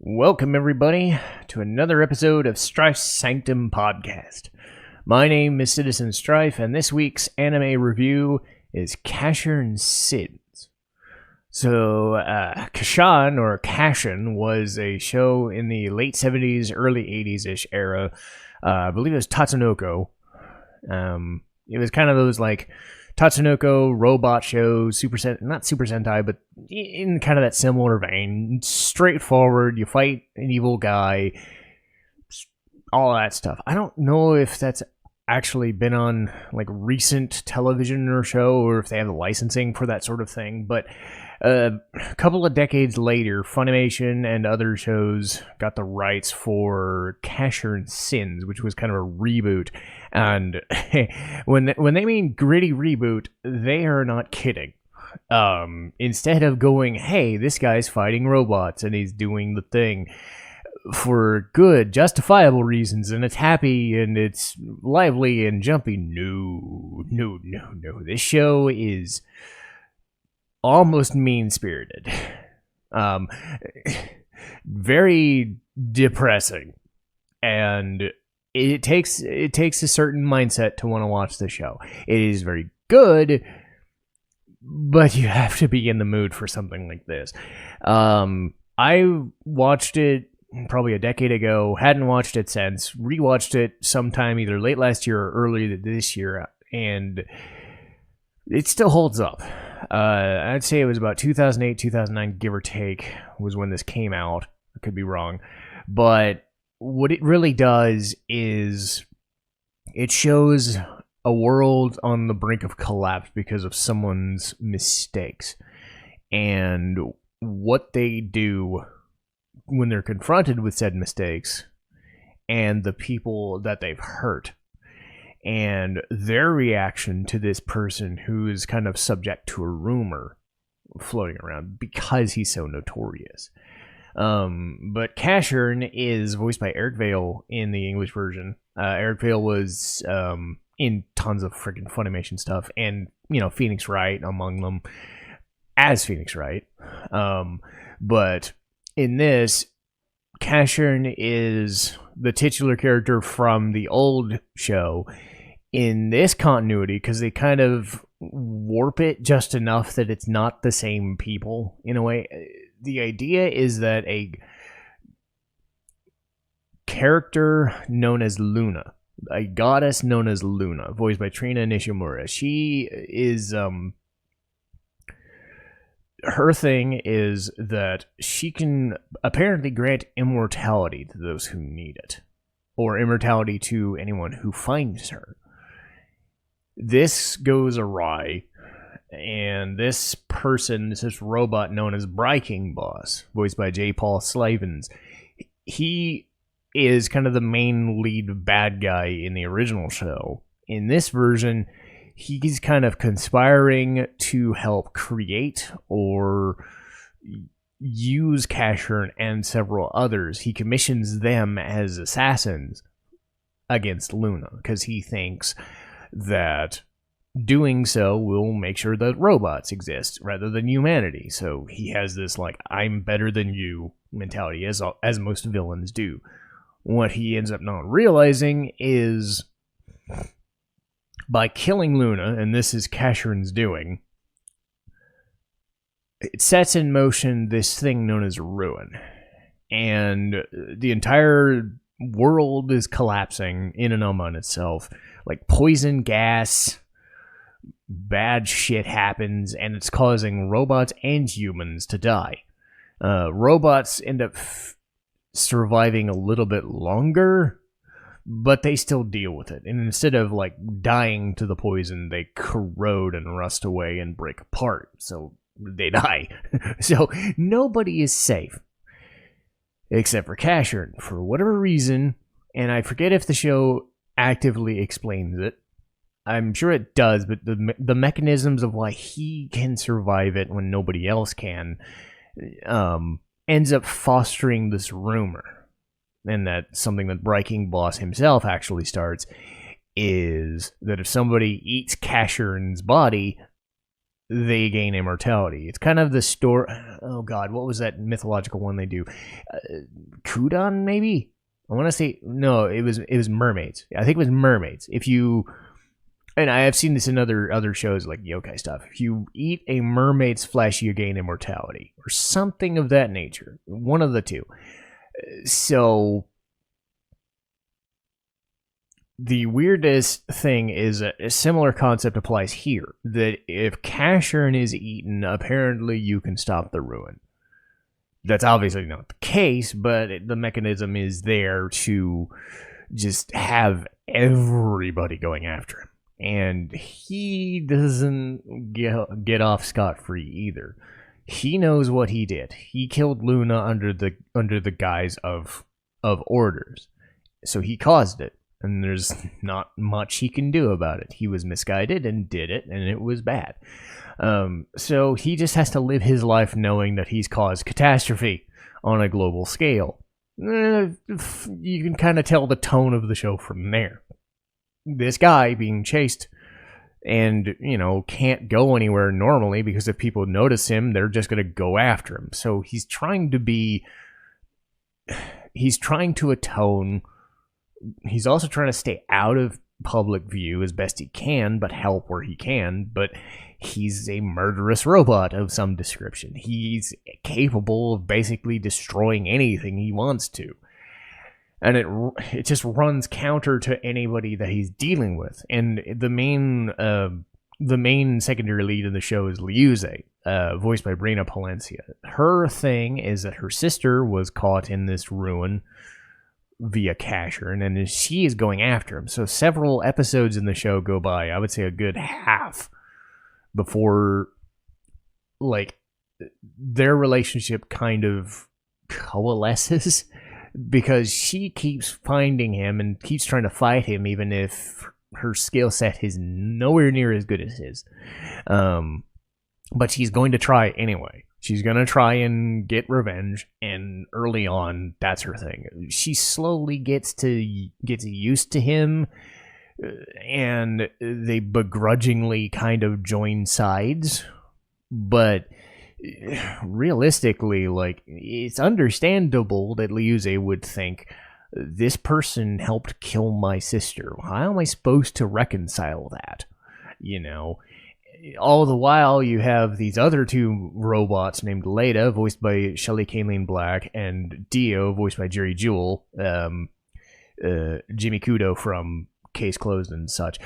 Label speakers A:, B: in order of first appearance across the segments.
A: Welcome, everybody, to another episode of Strife's Sanctum podcast. My name is Citizen Strife, and this week's anime review is Casshern Sins. So, Casshern was a show in the late 70s, early 80s-ish era. I believe it was Tatsunoko. It was kind of those, like, Tatsunoko robot shows, not Super Sentai, but in kind of that similar vein. Straightforward, you fight an evil guy, all that stuff. I don't know if that's actually been on like recent television or show, or if they have the licensing for that sort of thing, but a couple of decades later, Funimation and other shows got the rights for Casshern Sins, which was kind of a reboot. And when they mean gritty reboot, they are not kidding. Instead of going, hey, this guy's fighting robots and he's doing the thing for good, justifiable reasons, and it's happy and it's lively and jumpy. No. This show is almost mean-spirited. Very depressing. And it takes a certain mindset to want to watch the show. It is very good, but you have to be in the mood for something like this. I watched it probably a decade ago, hadn't watched it since, rewatched it sometime either late last year or early this year, and it still holds up. I'd say it was about 2008, 2009, give or take, was when this came out. I could be wrong. But what it really does is it shows a world on the brink of collapse because of someone's mistakes. And what they do when they're confronted with said mistakes and the people that they've hurt. And their reaction to this person who is kind of subject to a rumor floating around because he's so notorious. But Casshern is voiced by Eric Vale in the English version. Eric Vale was in tons of freaking Funimation stuff, and Phoenix Wright among them as Phoenix Wright. But in this, Casshern is the titular character from the old show. In this continuity, because they kind of warp it just enough that it's not the same people in a way. The idea is that a character known as Luna, a goddess known as Luna, voiced by Trina Nishimura, she is her thing is that she can apparently grant immortality to those who need it, or immortality to anyone who finds her. This goes awry, and this robot known as Breaking Boss, voiced by J. Paul Slavens, he is kind of the main lead bad guy in the original show. In this version, he's kind of conspiring to help create or use Casshern and several others. He commissions them as assassins against Luna because he thinks that doing so will make sure that robots exist rather than humanity. So he has this like, I'm better than you mentality, as most villains do. What he ends up not realizing is by killing Luna, and this is Casshern's doing, it sets in motion this thing known as ruin. And the entire world is collapsing in and on itself. Like poison gas, bad shit happens, and it's causing robots and humans to die. Robots end up surviving a little bit longer, but they still deal with it. And instead of like dying to the poison, they corrode and rust away and break apart. So they die. So nobody is safe. Except for Casshern, for whatever reason, and I forget if the show actively explains it. I'm sure it does, but the mechanisms of why he can survive it when nobody else can ends up fostering this rumor. And that's something that Breaking Boss himself actually starts, is that if somebody eats Casshern's body, they gain immortality. It's kind of the story. Oh God, what was that mythological one they do? Kudan, maybe. I want to say no. It was mermaids. I think it was mermaids. If you, and I have seen this in other shows like yokai stuff. If you eat a mermaid's flesh, you gain immortality or something of that nature. One of the two. So the weirdest thing is a similar concept applies here. That if Casshern is eaten, apparently you can stop the ruin. That's obviously not the case, but the mechanism is there to just have everybody going after him. And he doesn't get off scot-free either. He knows what he did. He killed Luna under the guise of orders. So he caused it. And there's not much he can do about it. He was misguided and did it, and it was bad. So he just has to live his life knowing that he's caused catastrophe on a global scale. You can kind of tell the tone of the show from there. This guy being chased and, can't go anywhere normally because if people notice him, they're just going to go after him. So he's trying to atone. He's also trying to stay out of public view as best he can, but help where he can. But he's a murderous robot of some description. He's capable of basically destroying anything he wants to. And it just runs counter to anybody that he's dealing with. And the main secondary lead in the show is Liuze, voiced by Brina Palencia. Her thing is that her sister was caught in this ruin via Casshern, and she is going after him. So several episodes in the show go by, I would say a good half, before their relationship kind of coalesces, because she keeps finding him and keeps trying to fight him even if her skill set is nowhere near as good as his. But she's going to try anyway. She's going to try and get revenge, and early on, that's her thing. She slowly gets used to him, and they begrudgingly kind of join sides. But realistically, it's understandable that Liuze would think, this person helped kill my sister. How am I supposed to reconcile that? All the while, you have these other two robots named Leda, voiced by Shelley Kaylin Black, and Dio, voiced by Jerry Jewell, Jimmy Kudo from Case Closed and such.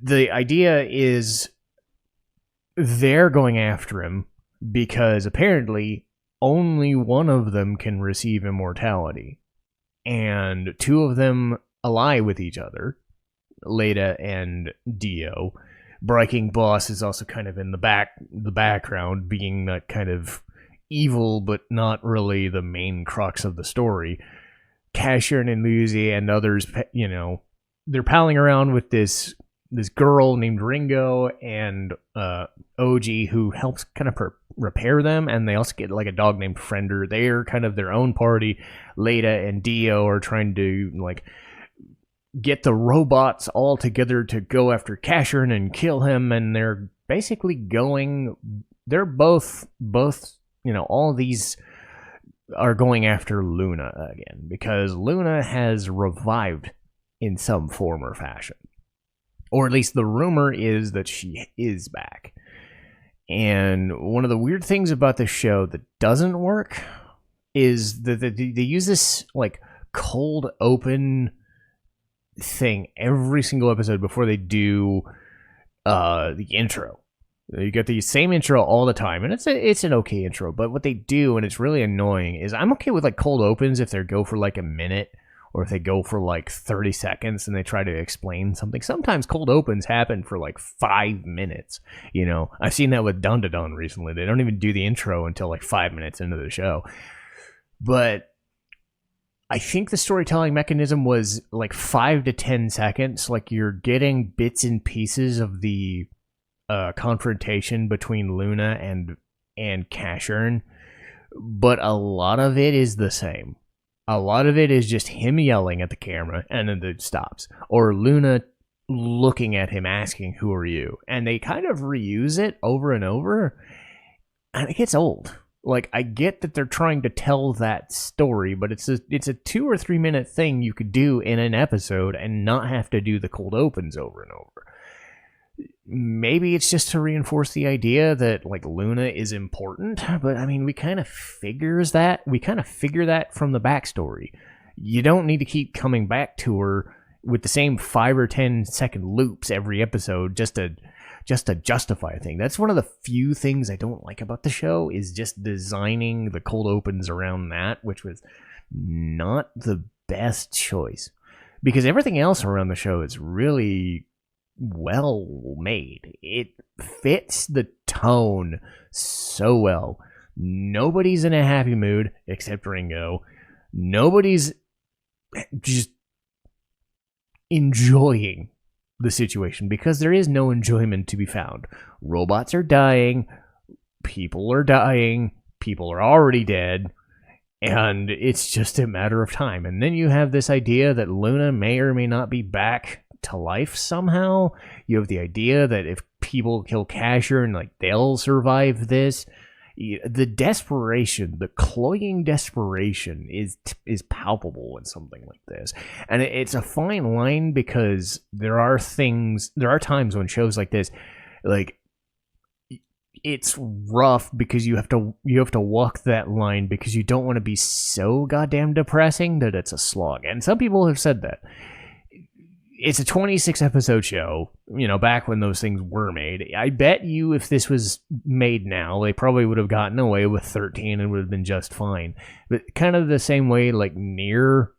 A: The idea is they're going after him because apparently only one of them can receive immortality. And two of them ally with each other, Leda and Dio. Breaking Boss is also kind of in the background, being that kind of evil, but not really the main crux of the story. Casshern and Liuze and others, they're palling around with this girl named Ringo and OG, who helps kind of repair them, and they also get a dog named Friender. They're kind of their own party. Leda and Dio are trying to get the robots all together to go after Casshern and kill him, and they're basically they're both all these are going after Luna again, because Luna has revived in some form or fashion. Or at least the rumor is that she is back. And one of the weird things about this show that doesn't work is that they use this cold open thing every single episode before they do the intro. You get the same intro all the time, and it's an okay intro, but what they do, and it's really annoying, is I'm okay with cold opens if they go for a minute, or if they go for 30 seconds and they try to explain something. Sometimes cold opens happen for 5 minutes. I've seen that with Danganronpa recently. They don't even do the intro until 5 minutes into the show. But I think the storytelling mechanism was 5 to 10 seconds. You're getting bits and pieces of the confrontation between Luna and Casshern, but a lot of it is the same. A lot of it is just him yelling at the camera, and then it stops. Or Luna looking at him asking, "Who are you?" And they kind of reuse it over and over, and it gets old. Like, I get that they're trying to tell that story, but it's a 2 or 3 minute thing you could do in an episode and not have to do the cold opens over and over. Maybe it's just to reinforce the idea that, like, Luna is important, but I mean, we kind of figure that from the backstory. You don't need to keep coming back to her with the same 5 or 10 second loops every episode just to justify a thing. That's one of the few things I don't like about the show, is just designing the cold opens around that, which was not the best choice, because everything else around the show is really well made. It fits the tone so well. Nobody's in a happy mood except Ringo. Nobody's just enjoying the situation, because there is no enjoyment to be found. Robots are dying, people are already dead, and it's just a matter of time. And then you have this idea that Luna may or may not be back to life somehow. You have the idea that if people kill Casshern, like, they'll survive this. The desperation, the cloying desperation is palpable in something like this. And it's a fine line, because there are times when shows like this, like, it's rough because you have to walk that line, because you don't want to be so goddamn depressing that it's a slog. And some people have said that. It's a 26 episode show, back when those things were made. I bet you if this was made now, they probably would have gotten away with 13 and would have been just fine. But kind of the same way, like, Nier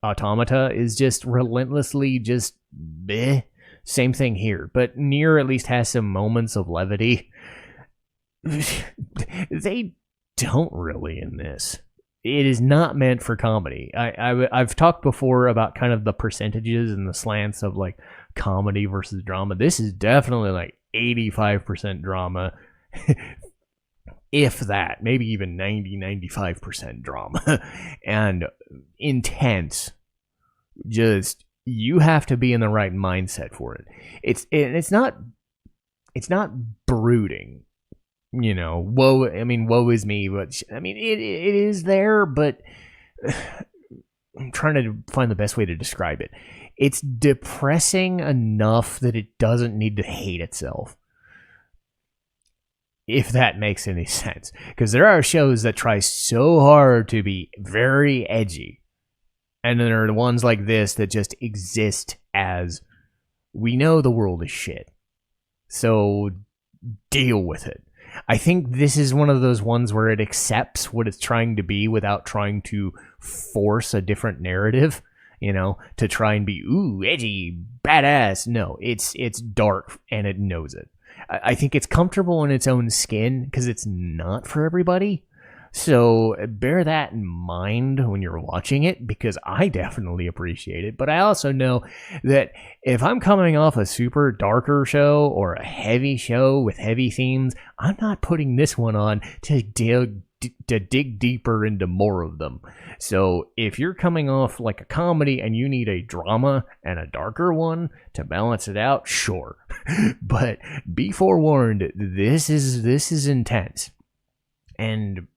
A: Automata is just relentlessly just bleh. Same thing here. But Nier at least has some moments of levity. They don't really in this. It is not meant for comedy. I've talked before about kind of the percentages and the slants of, like, comedy versus drama. This is definitely like 85% drama, if that, maybe even 95% drama, and intense. Just, you have to be in the right mindset for it. It's not brooding. Woe is me, but I mean, it is there, but I'm trying to find the best way to describe it. It's depressing enough that it doesn't need to hate itself, if that makes any sense. Because there are shows that try so hard to be very edgy, and then there are the ones like this that just exist as, we know the world is shit, so deal with it. I think this is one of those ones where it accepts what it's trying to be without trying to force a different narrative, to try and be, ooh, edgy, badass. No, it's dark, and it knows it. I think it's comfortable in its own skin, because it's not for everybody. So bear that in mind when you're watching it, because I definitely appreciate it. But I also know that if I'm coming off a super darker show or a heavy show with heavy themes, I'm not putting this one on to dig deeper into more of them. So if you're coming off like a comedy and you need a drama and a darker one to balance it out, sure. But be forewarned, this is intense. And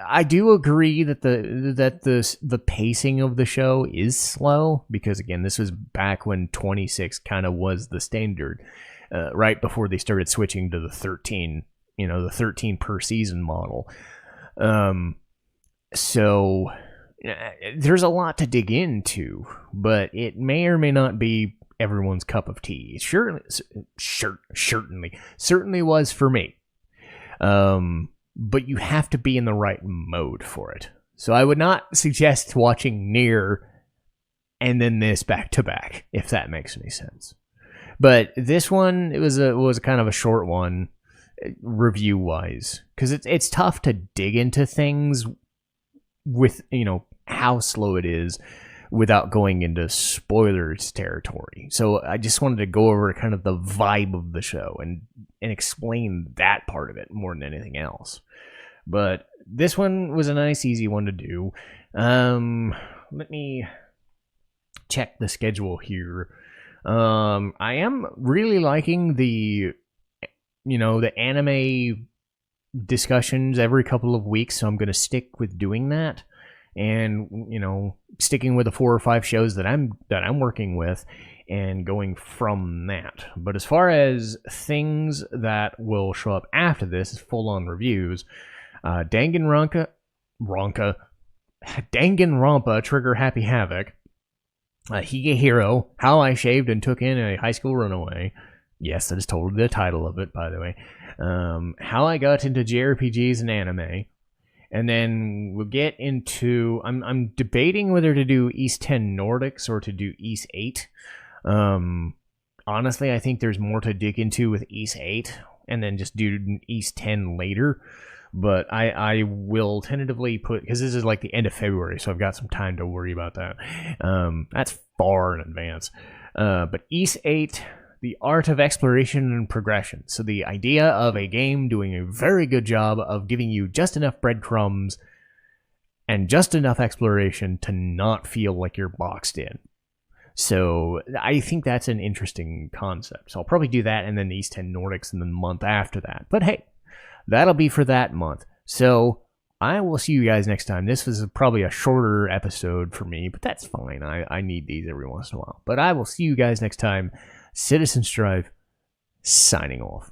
A: I do agree that the pacing of the show is slow, because again, this was back when 26 kind of was the standard, right before they started switching to the 13, the 13 per season model. So there's a lot to dig into, but it may or may not be everyone's cup of tea. Certainly was for me. But you have to be in the right mode for it. So I would not suggest watching Nier and then this back to back, if that makes any sense. But this one, it was kind of a short one, review wise, because it's tough to dig into things with how slow it is without going into spoilers territory. So I just wanted to go over kind of the vibe of the show and explain that part of it more than anything else. But this one was a nice, easy one to do. Let me check the schedule here. I am really liking the anime discussions every couple of weeks, so I'm going to stick with doing that, and sticking with the 4 or 5 shows that I'm working with, and going from that. But as far as things that will show up after this, is full-on reviews. Danganronpa, Trigger Happy Havoc, Higehiro, How I Shaved and Took in a High School Runaway. Yes, that is totally the title of it, by the way. How I Got into JRPGs and Anime. And then we'll get into... I'm debating whether to do East 10 Nordics or to do East 8. Honestly, I think there's more to dig into with East 8, and then just do East 10 later. But I will tentatively put, because this is like the end of February, so I've got some time to worry about that. That's far in advance. But East 8, the art of exploration and progression. So the idea of a game doing a very good job of giving you just enough breadcrumbs and just enough exploration to not feel like you're boxed in. So I think that's an interesting concept. So I'll probably do that, and then the East 10 Nordics in the month after that. But hey, that'll be for that month. So I will see you guys next time. This was probably a shorter episode for me, but that's fine. I need these every once in a while. But I will see you guys next time. Citizen Strife, signing off.